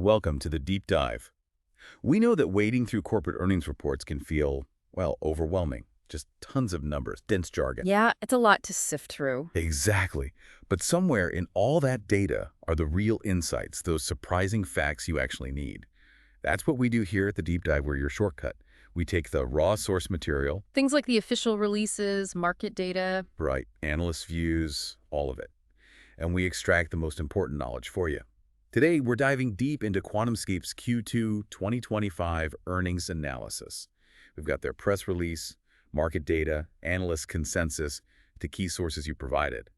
Welcome to the deep dive. We know that wading through corporate earnings reports can feel, well, overwhelming. Just tons of numbers, dense jargon. Yeah, it's a lot to sift through. Exactly. But somewhere in all that data are the real insights, those surprising facts you actually need. That's what we do here at the deep dive. We're your shortcut. We take the raw source material, Things like the official releases, market data. right, analyst views, all of it, and we extract the most important knowledge for you. Today, we're diving deep into QuantumScape's Q2 2025 earnings analysis. We've got their press release, market data, analyst consensus, to key sources you provided.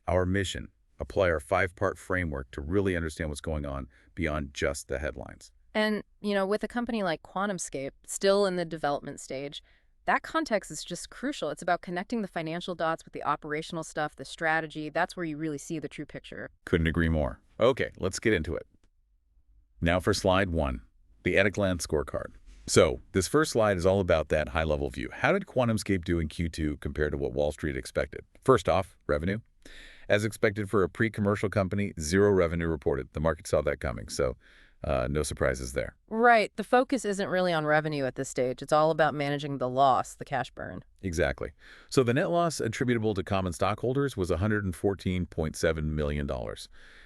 Our mission, apply our five-part framework to really understand what's going on beyond just the headlines. And, with a company like QuantumScape still in the development stage, that context is just crucial. It's about connecting the financial dots with the operational stuff, the strategy. That's where you really see the true picture. Couldn't agree more. Okay, let's get into it. Now for slide 1, the at-a-glance scorecard. So, this first slide is all about that high-level view. How did QuantumScape do in Q2 compared to what Wall Street expected? First off, revenue. As expected for a pre-commercial company, zero revenue reported. The market saw that coming, so no surprises there. Right. The focus isn't really on revenue at this stage. It's all about managing the loss, the cash burn. Exactly. So the net loss attributable to common stockholders was $114.7 million.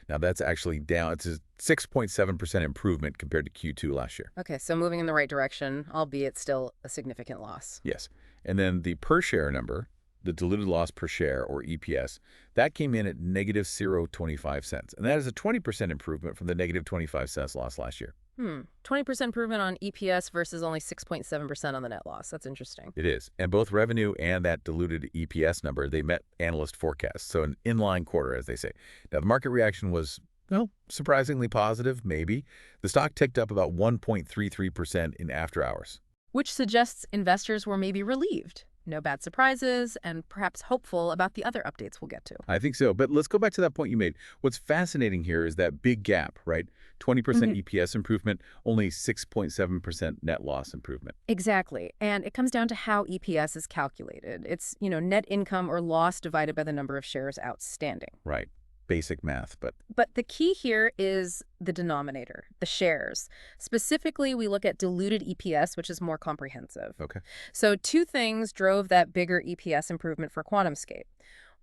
Now that's actually down. It's a 6.7% improvement compared to Q2 last year. Okay, so moving in the right direction, albeit still a significant loss. Yes. And then the per share number, the diluted loss per share, or EPS, that came in at negative 0.25 cents. And that is a 20% improvement from the negative 25 cents loss last year. 20% improvement on EPS versus only 6.7% on the net loss. That's interesting. It is. And both revenue and that diluted EPS number, they met analyst forecasts. So an inline quarter, as they say. Now, the market reaction was, well, surprisingly positive, maybe. The stock ticked up about 1.33% in after hours. Which suggests investors were maybe relieved. No bad surprises, and perhaps hopeful about the other updates we'll get to. I think so. But let's go back to that point you made. What's fascinating here is that big gap, right? 20% EPS improvement, only 6.7% net loss improvement. Exactly. And it comes down to how EPS is calculated. It's, net income or loss divided by the number of shares outstanding. Right. Basic math, but the key here is the denominator, the shares. Specifically, we look at diluted EPS, which is more comprehensive. okay. So two things drove that bigger EPS improvement for QuantumScape.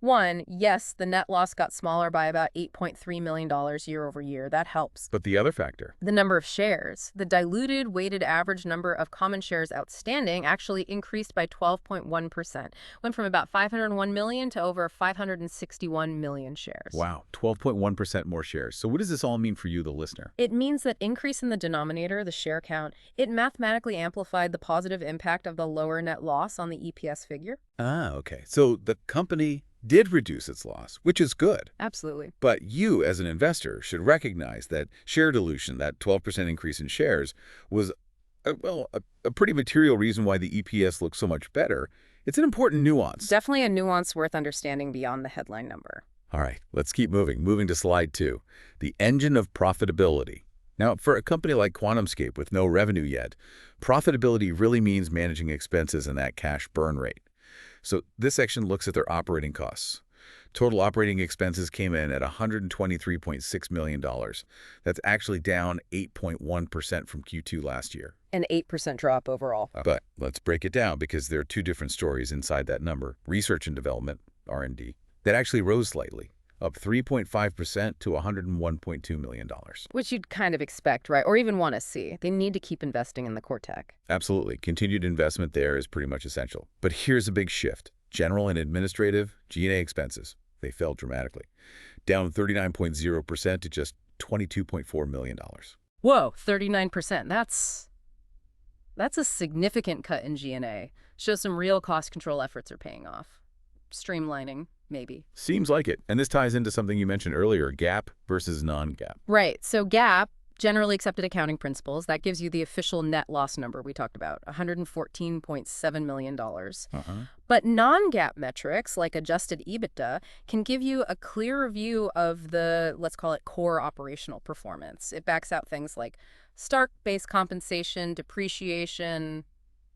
One, yes, the net loss got smaller by about $8.3 million year over year. That helps. But the other factor, The number of shares, the diluted weighted average number of common shares outstanding actually increased by 12.1%. Went from about 501 million to over 561 million shares. wow, 12.1% more shares. So what does this all mean for you, the listener? It means that increase in the denominator, the share count, it mathematically amplified the positive impact of the lower net loss on the EPS figure. Ah, okay. So the company did reduce its loss, which is good. Absolutely. But you, as an investor, should recognize that share dilution, that 12% increase in shares, was, a pretty material reason why the EPS looks so much better. It's an important nuance. Definitely a nuance worth understanding beyond the headline number. All right, let's keep moving. Moving to slide 2, the engine of profitability. Now, for a company like QuantumScape with no revenue yet, profitability really means managing expenses and that cash burn rate. So this section looks at their operating costs. Total operating expenses came in at $123.6 million. That's actually down 8.1% from Q2 last year. An 8% drop overall. But let's break it down because there are two different stories inside that number. Research and development, R&D, that actually rose slightly, up 3.5% to $101.2 million. Which you'd kind of expect, right? Or even want to see. They need to keep investing in the core tech. Absolutely. Continued investment there is pretty much essential. But here's a big shift. General and administrative, G&A expenses, they fell dramatically, down 39.0% to just $22.4 million. Whoa, 39%. That's a significant cut in G&A. Shows some real cost control efforts are paying off. Streamlining, maybe. Seems like it. And this ties into something you mentioned earlier, GAAP versus non-GAAP. Right. So GAAP, generally accepted accounting principles, that gives you the official net loss number we talked about, $114.7 million. But non-GAAP metrics, like adjusted EBITDA, can give you a clearer view of the, let's call it, core operational performance. It backs out things like stock-based compensation, depreciation,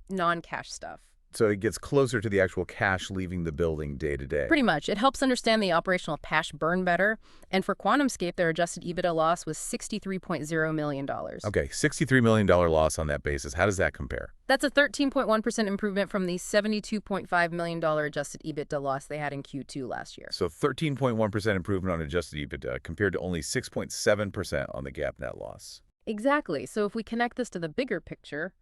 non-cash stuff. So it gets closer to the actual cash leaving the building day to day. Pretty much. It helps understand the operational cash burn better. And for QuantumScape, their adjusted EBITDA loss was $63.0 million. Okay, $63 million loss on that basis. How does that compare? That's a 13.1% improvement from the $72.5 million adjusted EBITDA loss they had in Q2 last year. So 13.1% improvement on adjusted EBITDA compared to only 6.7% on the GAAP net loss. Exactly. So if we connect this to the bigger picture,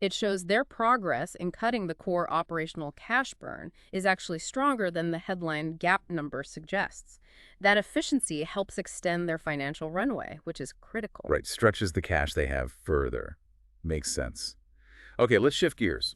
it shows their progress in cutting the core operational cash burn is actually stronger than the headline GAAP number suggests. That efficiency helps extend their financial runway, which is critical. Right, stretches the cash they have further. Makes sense. Okay, let's shift gears.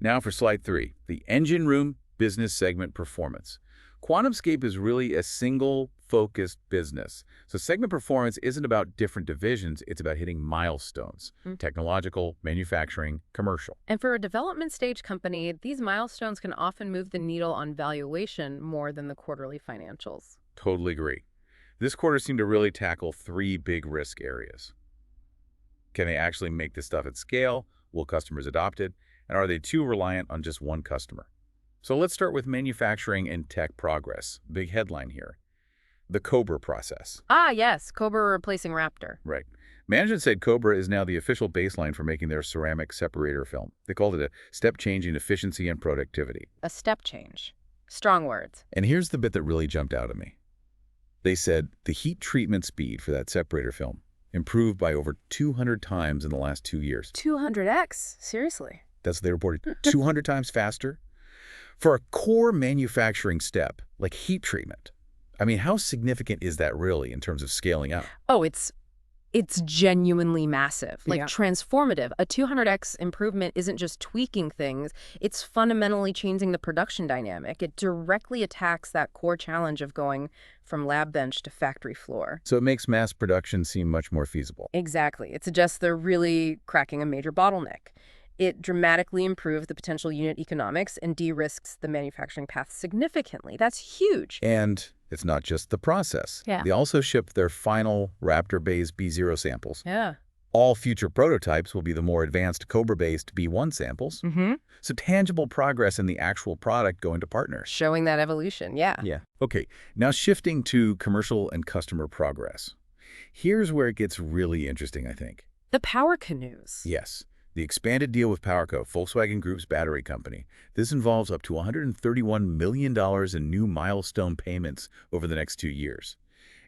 Now for slide 3, the engine room business segment performance. QuantumScape is really a single-focused business. So segment performance isn't about different divisions, it's about hitting milestones, technological, manufacturing, commercial. And for a development stage company, these milestones can often move the needle on valuation more than the quarterly financials. Totally agree. This quarter seemed to really tackle 3 big risk areas. Can they actually make this stuff at scale? Will customers adopt it? And are they too reliant on just one customer? So let's start with manufacturing and tech progress. Big headline here. The Cobra process. Ah, yes, Cobra replacing Raptor. Right. Management said Cobra is now the official baseline for making their ceramic separator film. They called it a step change in efficiency and productivity. A step change. Strong words. And here's the bit that really jumped out at me. They said the heat treatment speed for that separator film improved by over 200 times in the last 2 years. 200x? Seriously? That's what they reported. 200 times faster? For a core manufacturing step, like heat treatment, I mean, how significant is that really in terms of scaling up? Oh, it's genuinely massive, like Yeah. transformative. A 200x improvement isn't just tweaking things, it's fundamentally changing the production dynamic. It directly attacks that core challenge of going from lab bench to factory floor. So it makes mass production seem much more feasible. Exactly. It suggests they're really cracking a major bottleneck. It dramatically improves the potential unit economics and de-risks the manufacturing path significantly. That's huge. And it's not just the process. Yeah. They also shipped their final Raptor-based B0 samples. Yeah. All future prototypes will be the more advanced Cobra-based B1 samples. So tangible progress in the actual product going to partners. Showing that evolution, yeah. Yeah. Okay, now shifting to commercial and customer progress. Here's where it gets really interesting, I think. The power canoes. Yes. The expanded deal with PowerCo, Volkswagen Group's battery company. This involves up to $131 million in new milestone payments over the next 2 years.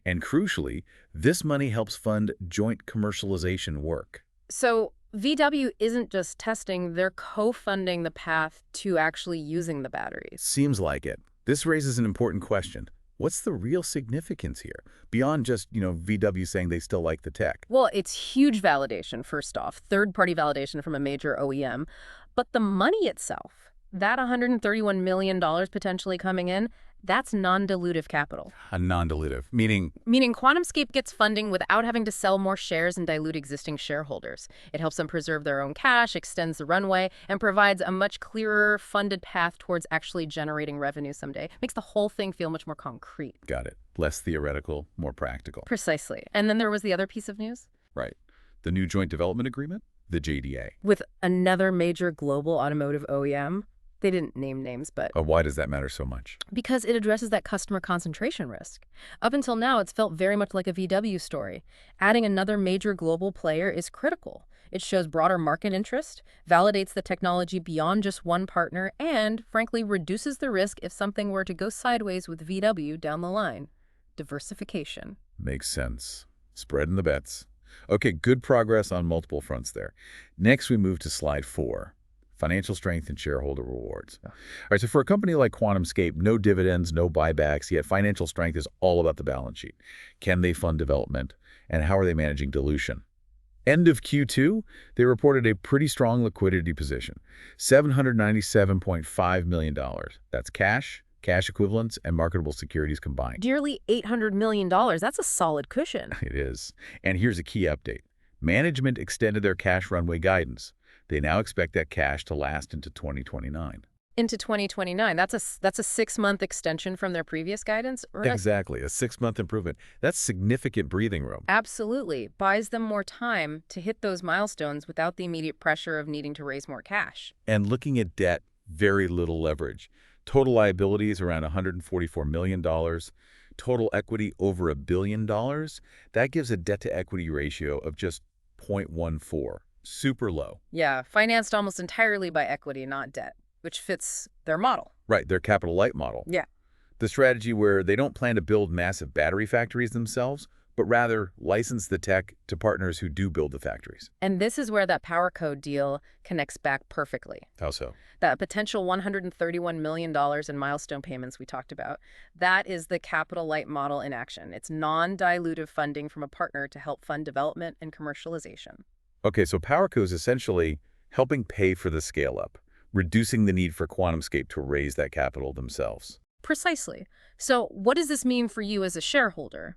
And crucially, this money helps fund joint commercialization work. So VW isn't just testing, they're co-funding the path to actually using the batteries. Seems like it. This raises an important question. What's the real significance here? Beyond just, VW saying they still like the tech. Well, it's huge validation, first off, third-party validation from a major OEM. But the money itself, that $131 million potentially coming in, that's non-dilutive capital. A non-dilutive, meaning Meaning QuantumScape gets funding without having to sell more shares and dilute existing shareholders. It helps them preserve their own cash, extends the runway, and provides a much clearer funded path towards actually generating revenue someday. Makes the whole thing feel much more concrete. got it. Less theoretical, more practical. Precisely. And then there was the other piece of news. Right. The new joint development agreement, the JDA. With another major global automotive OEM. They didn't name names, but Why does that matter so much? because it addresses that customer concentration risk. Up until now, it's felt very much like a VW story. Adding another major global player is critical. It shows broader market interest, validates the technology beyond just one partner, and, frankly, reduces the risk if something were to go sideways with VW down the line. Diversification. Makes sense. Spreading the bets. Okay, good progress on multiple fronts there. Next, we move to slide 4. Financial strength and shareholder rewards. All right, so for a company like QuantumScape, no dividends, no buybacks, yet financial strength is all about the balance sheet. Can they fund development? And how are they managing dilution? End of Q2, they reported a pretty strong liquidity position, $797.5 million. That's cash, cash equivalents, and marketable securities combined. Nearly $800 million. That's a solid cushion. It is. And here's a key update. Management extended their cash runway guidance. They now expect that cash to last into 2029. Into 2029. That's a 6-month extension from their previous guidance, right? Exactly, a 6-month improvement. That's significant breathing room. Absolutely. Buys them more time to hit those milestones without the immediate pressure of needing to raise more cash. And looking at debt, very little leverage. Total liabilities around $144 million. Total equity over $1 billion. That gives a debt-to-equity ratio of just 0.14. Super low. Yeah, financed almost entirely by equity, not debt, which fits their model. Right, their capital light model. Yeah. The strategy where they don't plan to build massive battery factories themselves, but rather license the tech to partners who do build the factories. And this is where that PowerCo deal connects back perfectly. How so? That potential $131 million in milestone payments we talked about, that is the capital light model in action. It's non-dilutive funding from a partner to help fund development and commercialization. Okay, so PowerCo is essentially helping pay for the scale-up, reducing the need for QuantumScape to raise that capital themselves. Precisely. So what does this mean for you as a shareholder?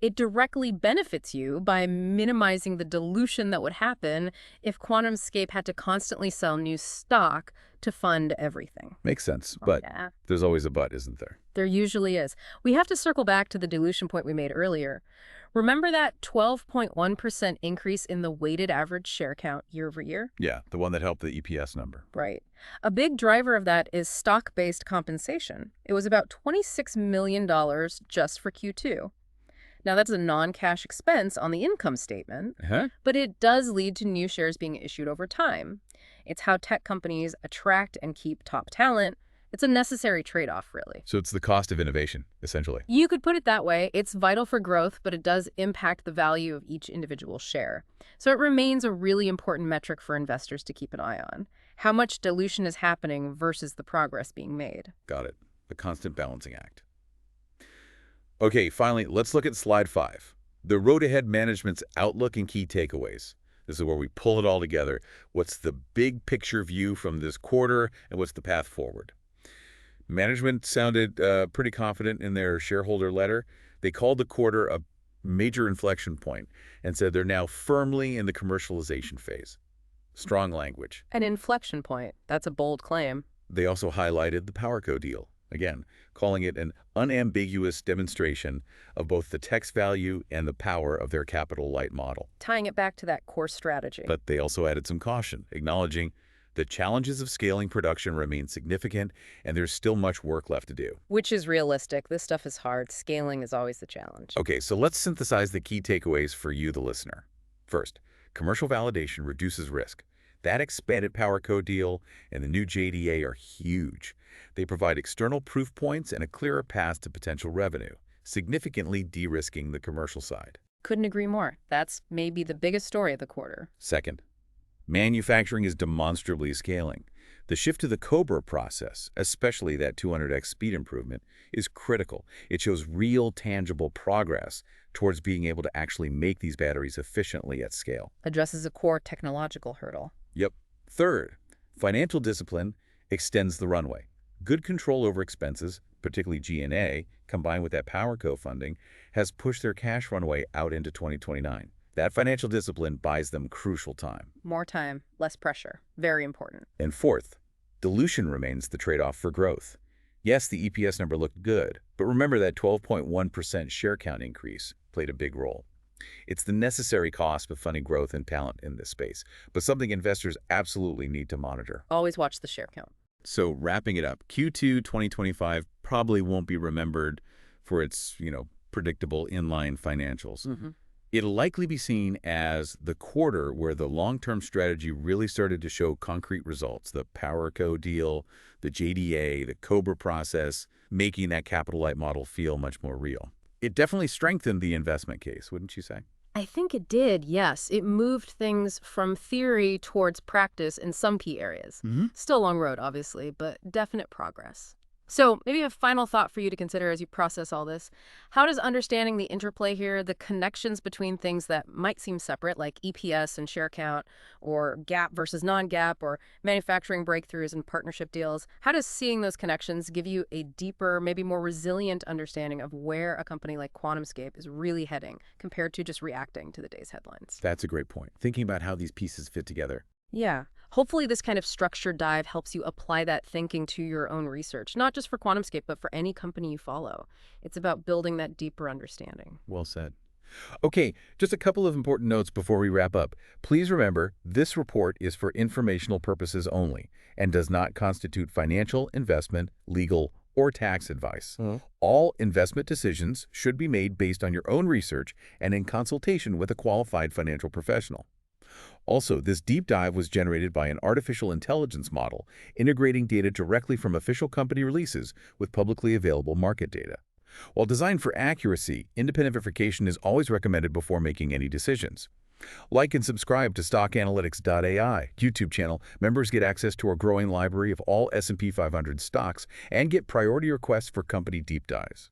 It directly benefits you by minimizing the dilution that would happen if QuantumScape had to constantly sell new stock to fund everything. Makes sense, but Yeah, there's always a but, isn't there? there usually is. We have to circle back to the dilution point we made earlier. Remember that 12.1% increase in the weighted average share count year over year? Yeah, the one that helped the EPS number. Right. A big driver of that is stock-based compensation. It was about $26 million just for Q2. Now, that's a non-cash expense on the income statement, but it does lead to new shares being issued over time. It's how tech companies attract and keep top talent. It's a necessary trade-off, really. So it's the cost of innovation, essentially. You could put it that way. It's vital for growth, but it does impact the value of each individual share. So it remains a really important metric for investors to keep an eye on. How much dilution is happening versus the progress being made. Got it. A constant balancing act. Okay, finally, let's look at slide 5. The road ahead management's outlook and key takeaways. This is where we pull it all together. What's the big picture view from this quarter, and what's the path forward? Management sounded pretty confident in their shareholder letter. They called the quarter a major inflection point and said they're now firmly in the commercialization phase. Strong language. An inflection point. That's a bold claim. They also highlighted the PowerCo deal, again, calling it an unambiguous demonstration of both the tech's value and the power of their capital light model. Tying it back to that core strategy. But they also added some caution, acknowledging the challenges of scaling production remain significant and there's still much work left to do. Which is realistic. This stuff is hard. Scaling is always the challenge. Okay, so let's synthesize the key takeaways for you, the listener. First, commercial validation reduces risk. That expanded PowerCo deal and the new JDA are huge. They provide external proof points and a clearer path to potential revenue, significantly de-risking the commercial side. Couldn't agree more. That's maybe the biggest story of the quarter. Second, manufacturing is demonstrably scaling. The shift to the Cobra process, especially that 200x speed improvement, is critical. It shows real, tangible progress towards being able to actually make these batteries efficiently at scale. Addresses a core technological hurdle. Yep. Third, financial discipline extends the runway. Good control over expenses, particularly G&A, combined with that PowerCo funding, has pushed their cash runway out into 2029. That financial discipline buys them crucial time. More time, less pressure. Very important. And fourth, dilution remains the trade-off for growth. Yes, the EPS number looked good, but remember that 12.1% share count increase played a big role. It's the necessary cost of funding growth and talent in this space, but something investors absolutely need to monitor. Always watch the share count. So wrapping it up, Q2 2025 probably won't be remembered for its, predictable inline financials. It'll likely be seen as the quarter where the long-term strategy really started to show concrete results. The PowerCo deal, the JDA, the Cobra process, making that capital light model feel much more real. It definitely strengthened the investment case, wouldn't you say? I think it did, yes. It moved things from theory towards practice in some key areas. Still a long road, obviously, but definite progress. So maybe a final thought for you to consider as you process all this. How does understanding the interplay here, the connections between things that might seem separate, like EPS and share count, or GAAP versus non-GAAP, or manufacturing breakthroughs and partnership deals, how does seeing those connections give you a deeper, maybe more resilient understanding of where a company like QuantumScape is really heading compared to just reacting to the day's headlines? That's a great point. Thinking about how these pieces fit together. Yeah. Hopefully this kind of structured dive helps you apply that thinking to your own research, not just for QuantumScape, but for any company you follow. It's about building that deeper understanding. Well said. Okay, just a couple of important notes before we wrap up. Please remember, this report is for informational purposes only and does not constitute financial, investment, legal, or tax advice. All investment decisions should be made based on your own research and in consultation with a qualified financial professional. Also, this deep dive was generated by an artificial intelligence model, integrating data directly from official company releases with publicly available market data. While designed for accuracy, independent verification is always recommended before making any decisions. Like and subscribe to StockAnalytics.ai YouTube channel. Members get access to our growing library of all S&P 500 stocks and get priority requests for company deep dives.